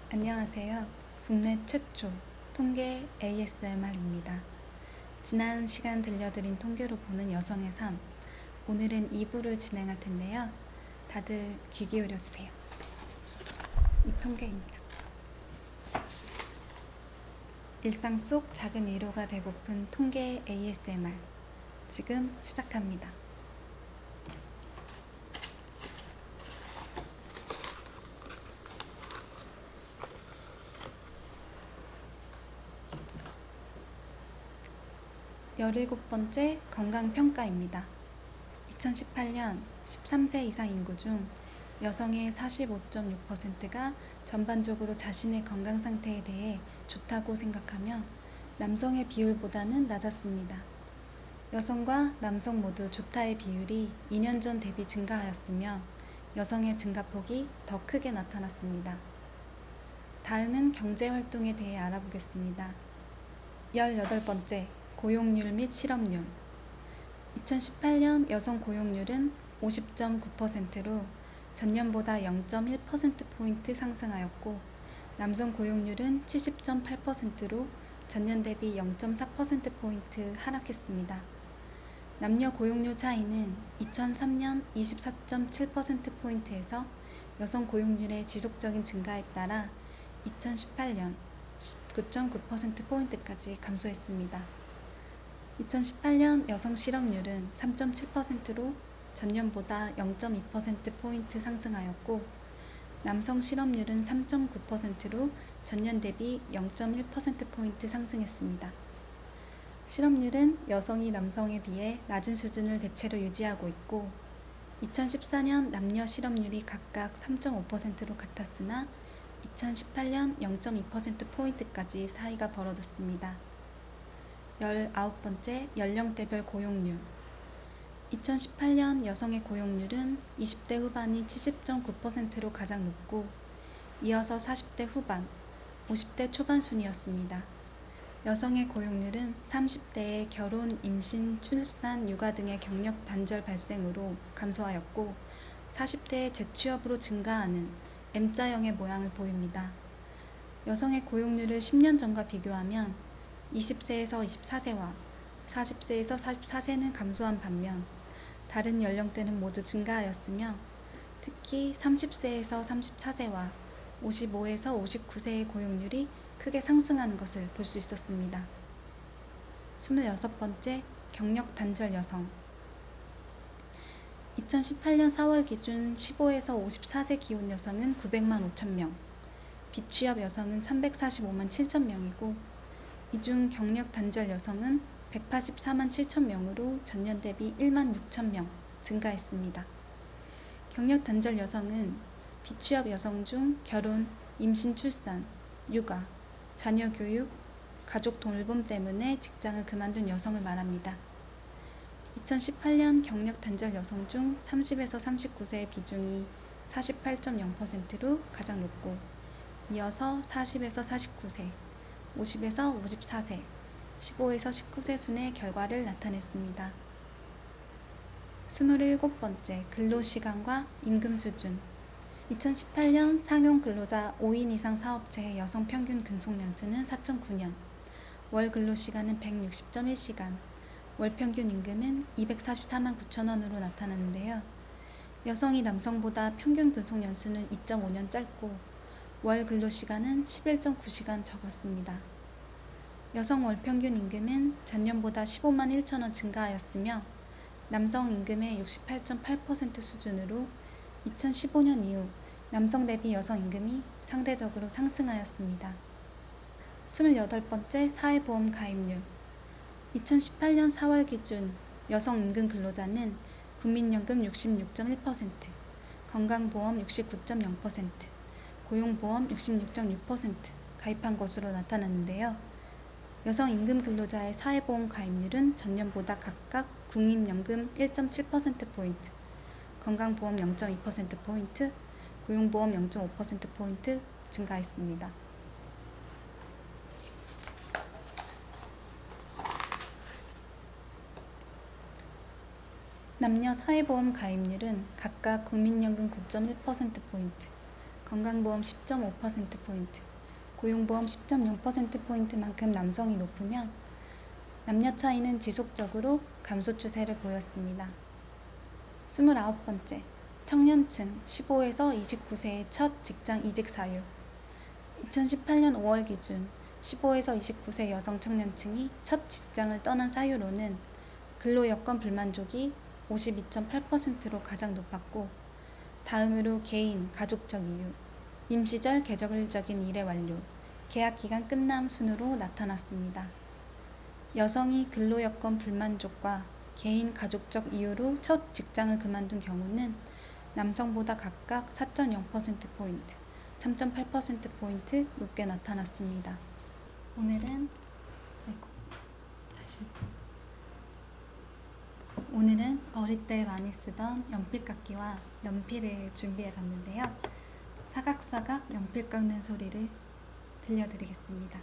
안녕하세요. 국내 최초 통계 ASMR입니다. 지난 시간 들려드린 통계로 보는 여성의 삶, 오늘은 2부를 진행할 텐데요. 다들 귀 기울여 주세요. 이 통계입니다. 일상 속 작은 위로가 되고픈 통계 ASMR, 지금 시작합니다. 열일곱 번째 건강평가입니다. 2018년 13세 이상 인구 중 여성의 45.6%가 전반적으로 자신의 건강 상태에 대해 좋다고 생각하며 남성의 비율보다는 낮았습니다. 여성과 남성 모두 좋다의 비율이 2년 전 대비 증가하였으며 여성의 증가폭이 더 크게 나타났습니다. 다음은 경제활동에 대해 알아보겠습니다. 18번째 고용률 및 실업률. 2018년 여성 고용률은 50.9%로 전년보다 0.1%포인트 상승하였고 남성 고용률은 70.8%로 전년 대비 0.4%포인트 하락했습니다. 남녀 고용률 차이는 2003년 24.7%포인트에서 여성 고용률의 지속적인 증가에 따라 2018년 19.9%포인트까지 감소했습니다. 2018년 여성 실업률은 3.7%로 전년보다 0.2%포인트 상승하였고 남성 실업률은 3.9%로 전년 대비 0.1%포인트 상승했습니다. 실업률은 여성이 남성에 비해 낮은 수준을 대체로 유지하고 있고 2014년 남녀 실업률이 각각 3.5%로 같았으나 2018년 0.2%포인트까지 차이가 벌어졌습니다. 19번째 연령대별 고용률. 2018년 여성의 고용률은 20대 후반이 70.9%로 가장 높고 이어서 40대 후반, 50대 초반 순이었습니다. 여성의 고용률은 30대의 결혼, 임신, 출산, 육아 등의 경력 단절 발생으로 감소하였고 40대의 재취업으로 증가하는 M자형의 모양을 보입니다. 여성의 고용률을 10년 전과 비교하면 20세에서 24세와 40세에서 44세는 감소한 반면 다른 연령대는 모두 증가하였으며 특히 30세에서 34세와 55에서 59세의 고용률이 크게 상승하는 것을 볼 수 있었습니다. 26번째 경력 단절 여성. 2018년 4월 기준 15에서 54세 기혼 여성은 900만 5천 명, 비취업 여성은 345만 7천 명이고 이 중 경력 단절 여성은 184만 7천 명으로 전년 대비 1만 6천 명 증가했습니다. 경력 단절 여성은 비취업 여성 중 결혼, 임신, 출산, 육아, 자녀 교육, 가족 돌봄 때문에 직장을 그만둔 여성을 말합니다. 2018년 경력 단절 여성 중 30에서 39세의 비중이 48.0%로 가장 높고 이어서 40에서 49세, 50에서 54세, 15에서 19세 순의 결과를 나타냈습니다. 27번째 근로시간과 임금 수준. 2018년 상용 근로자 5인 이상 사업체의 여성 평균 근속연수는 4.9년, 월 근로시간은 160.1시간, 월 평균 임금은 244만 9천 원으로 나타났는데요. 여성이 남성보다 평균 근속연수는 2.5년 짧고 월 근로시간은 11.9시간 적었습니다. 여성 월 평균 임금은 전년보다 15만 1천 원 증가하였으며 남성 임금의 68.8% 수준으로 2015년 이후 남성 대비 여성 임금이 상대적으로 상승하였습니다. 28번째 사회보험 가입률. 2018년 4월 기준 여성 임금 근로자는 국민연금 66.1%, 건강보험 69.0%, 고용보험 66.6% 가입한 것으로 나타났는데요. 여성 임금 근로자의 사회보험 가입률은 전년보다 각각 국민연금 1.7%포인트, 건강보험 0.2%포인트, 고용보험 0.5%포인트 증가했습니다. 남녀 사회보험 가입률은 각각 국민연금 9.1%포인트, 건강보험 10.5%포인트, 고용보험 10.0%포인트만큼 남성이 높으며 남녀 차이는 지속적으로 감소 추세를 보였습니다. 29번째, 청년층 15에서 29세의 첫 직장 이직 사유. 2018년 5월 기준 15에서 29세 여성 청년층이 첫 직장을 떠난 사유로는 근로 여건 불만족이 52.8%로 가장 높았고, 다음으로 개인, 가족적 이유, 임시절 계절적인 일의 완료, 계약 기간 끝남 순으로 나타났습니다. 여성이 근로 여건 불만족과 개인, 가족적 이유로 첫 직장을 그만둔 경우는 남성보다 각각 4.0%포인트, 3.8%포인트 높게 나타났습니다. 오늘은 어릴 때 많이 쓰던 연필깎이와 연필을 준비해 봤는데요. 사각사각 연필 깎는 소리를 들려드리겠습니다.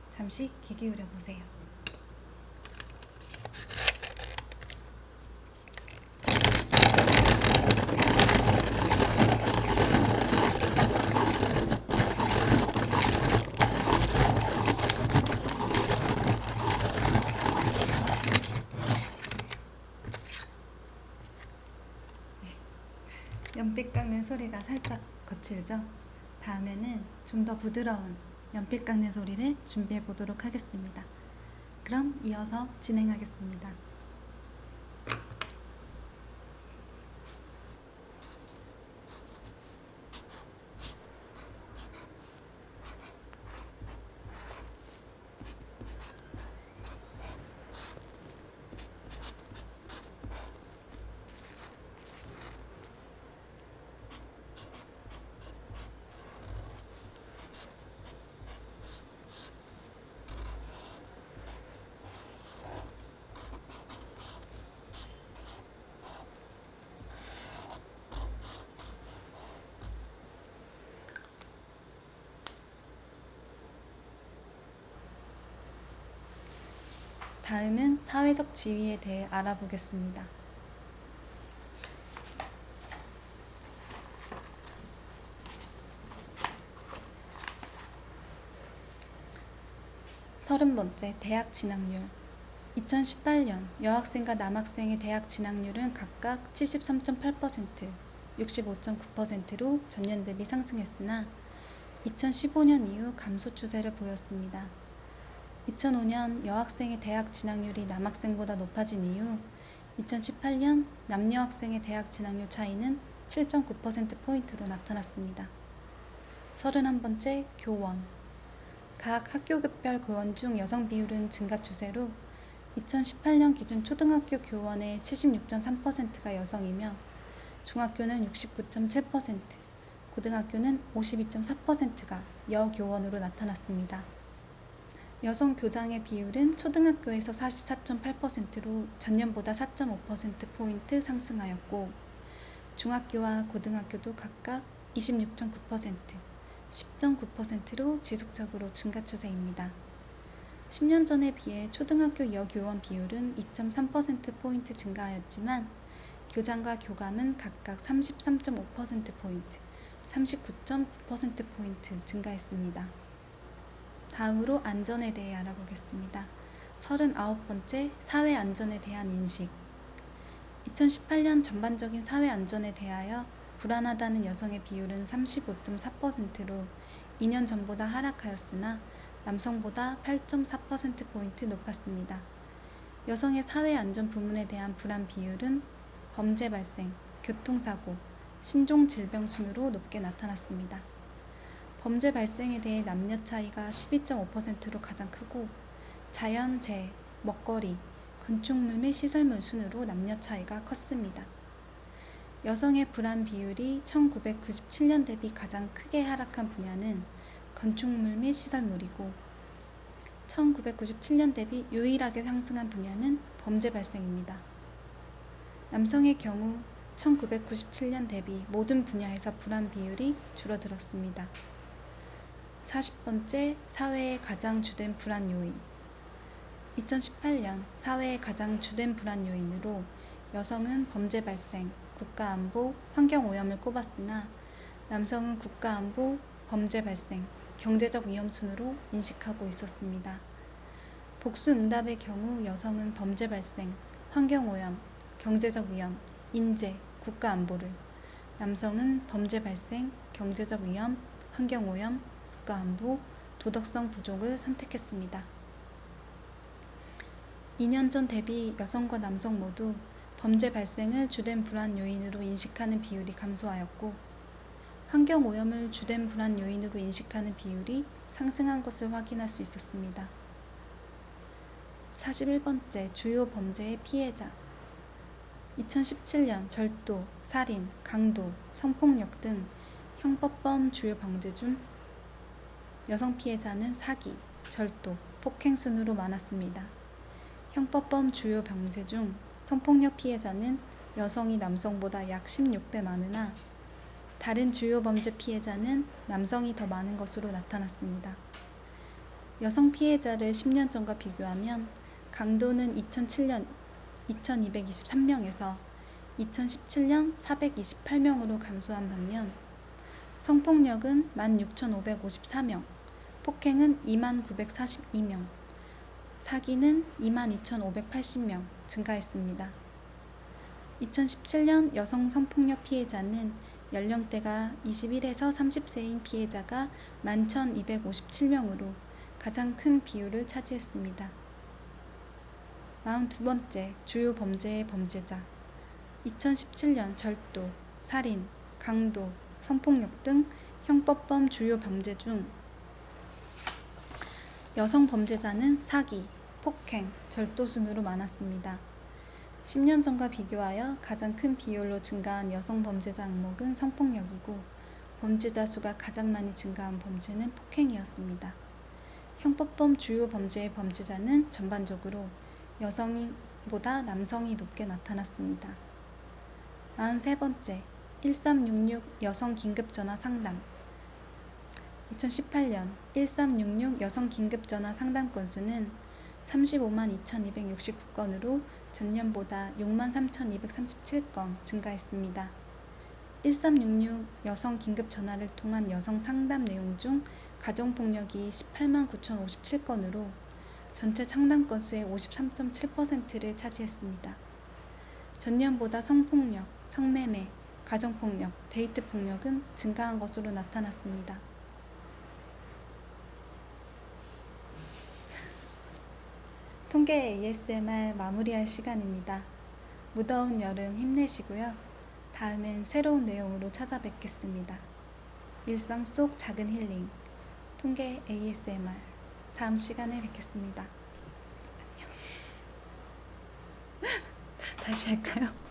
잠시 귀 기울여 보세요. 연필 깎는 소리가 살짝 거칠죠? 다음에는 좀 더 부드러운 연필 깎는 소리를 준비해 보도록 하겠습니다. 그럼 이어서 진행하겠습니다. 다음은 사회적 지위에 대해 알아보겠습니다. 서른 번째, 대학 진학률. 2018년 여학생과 남학생의 대학 진학률은 각각 73.8%, 65.9%로 전년 대비 상승했으나 2015년 이후 감소 추세를 보였습니다. 2005년 여학생의 대학 진학률이 남학생보다 높아진 이후 2018년 남녀 학생의 대학 진학률 차이는 7.9%포인트로 나타났습니다. 31번째, 교원. 각 학교급별 교원 중 여성 비율은 증가 추세로 2018년 기준 초등학교 교원의 76.3%가 여성이며 중학교는 69.7%, 고등학교는 52.4%가 여교원으로 나타났습니다. 여성 교장의 비율은 초등학교에서 44.8%로 전년보다 4.5%포인트 상승하였고, 중학교와 고등학교도 각각 26.9%, 10.9%로 지속적으로 증가 추세입니다. 10년 전에 비해 초등학교 여교원 비율은 2.3%포인트 증가하였지만 교장과 교감은 각각 33.5%포인트, 39.9%포인트 증가했습니다. 다음으로 안전에 대해 알아보겠습니다. 39번째, 사회 안전에 대한 인식. 2018년 전반적인 사회 안전에 대하여 불안하다는 여성의 비율은 35.4%로 2년 전보다 하락하였으나 남성보다 8.4%포인트 높았습니다. 여성의 사회 안전 부문에 대한 불안 비율은 범죄 발생, 교통사고, 신종 질병 순으로 높게 나타났습니다. 범죄 발생에 대해 남녀 차이가 12.5%로 가장 크고, 자연재해, 먹거리, 건축물 및 시설물 순으로 남녀 차이가 컸습니다. 여성의 불안 비율이 1997년 대비 가장 크게 하락한 분야는 건축물 및 시설물이고, 1997년 대비 유일하게 상승한 분야는 범죄 발생입니다. 남성의 경우 1997년 대비 모든 분야에서 불안 비율이 줄어들었습니다. 40번째, 사회의 가장 주된 불안 요인. 2018년 사회의 가장 주된 불안 요인으로 여성은 범죄 발생, 국가안보, 환경오염을 꼽았으나 남성은 국가안보, 범죄 발생, 경제적 위험 순으로 인식하고 있었습니다. 복수 응답의 경우 여성은 범죄 발생, 환경오염, 경제적 위험, 인재, 국가안보를, 남성은 범죄 발생, 경제적 위험, 환경오염, 국가안보, 도덕성 부족을 선택했습니다. 2년 전 대비 여성과 남성 모두 범죄 발생을 주된 불안 요인으로 인식하는 비율이 감소하였고, 환경오염을 주된 불안 요인으로 인식하는 비율이 상승한 것을 확인할 수 있었습니다. 41번째 주요 범죄의 피해자. 2017년 절도, 살인, 강도, 성폭력 등 형법범 주요 범죄 중 여성 피해자는 사기, 절도, 폭행 순으로 많았습니다. 형법범 주요 범죄 중 성폭력 피해자는 여성이 남성보다 약 16배 많으나 다른 주요 범죄 피해자는 남성이 더 많은 것으로 나타났습니다. 여성 피해자를 10년 전과 비교하면 강도는 2007년 2223명에서 2017년 428명으로 감소한 반면 성폭력은 16,554명, 폭행은 29,942명, 사기는 22,580명 증가했습니다. 2017년 여성 성폭력 피해자는 연령대가 21에서 30세인 피해자가 11,257명으로 가장 큰 비율을 차지했습니다. 42번째 주요 범죄의 범죄자. 2017년 절도, 살인, 강도, 성폭력 등 형법범 주요 범죄 중 여성 범죄자는 사기, 폭행, 절도 순으로 많았습니다. 10년 전과 비교하여 가장 큰 비율로 증가한 여성 범죄자 항목은 성폭력이고, 범죄자 수가 가장 많이 증가한 범죄는 폭행이었습니다. 형법범 주요 범죄의 범죄자는 전반적으로 여성보다 남성이 높게 나타났습니다. 43번째 1366 여성 긴급전화 상담. 2018년 1366 여성 긴급전화 상담 건수는 35만 2269건으로 전년보다 6만 3237건 증가했습니다. 1366 여성 긴급전화를 통한 여성 상담 내용 중 가정폭력이 18만 9057건으로 전체 상담 건수의 53.7%를 차지했습니다. 전년보다 성폭력, 성매매, 가정폭력, 데이트폭력은 증가한 것으로 나타났습니다. 통계 ASMR 마무리할 시간입니다. 무더운 여름 힘내시고요. 다음엔 새로운 내용으로 찾아뵙겠습니다. 일상 속 작은 힐링, 통계 ASMR. 다음 시간에 뵙겠습니다. 안녕. 다시 할까요?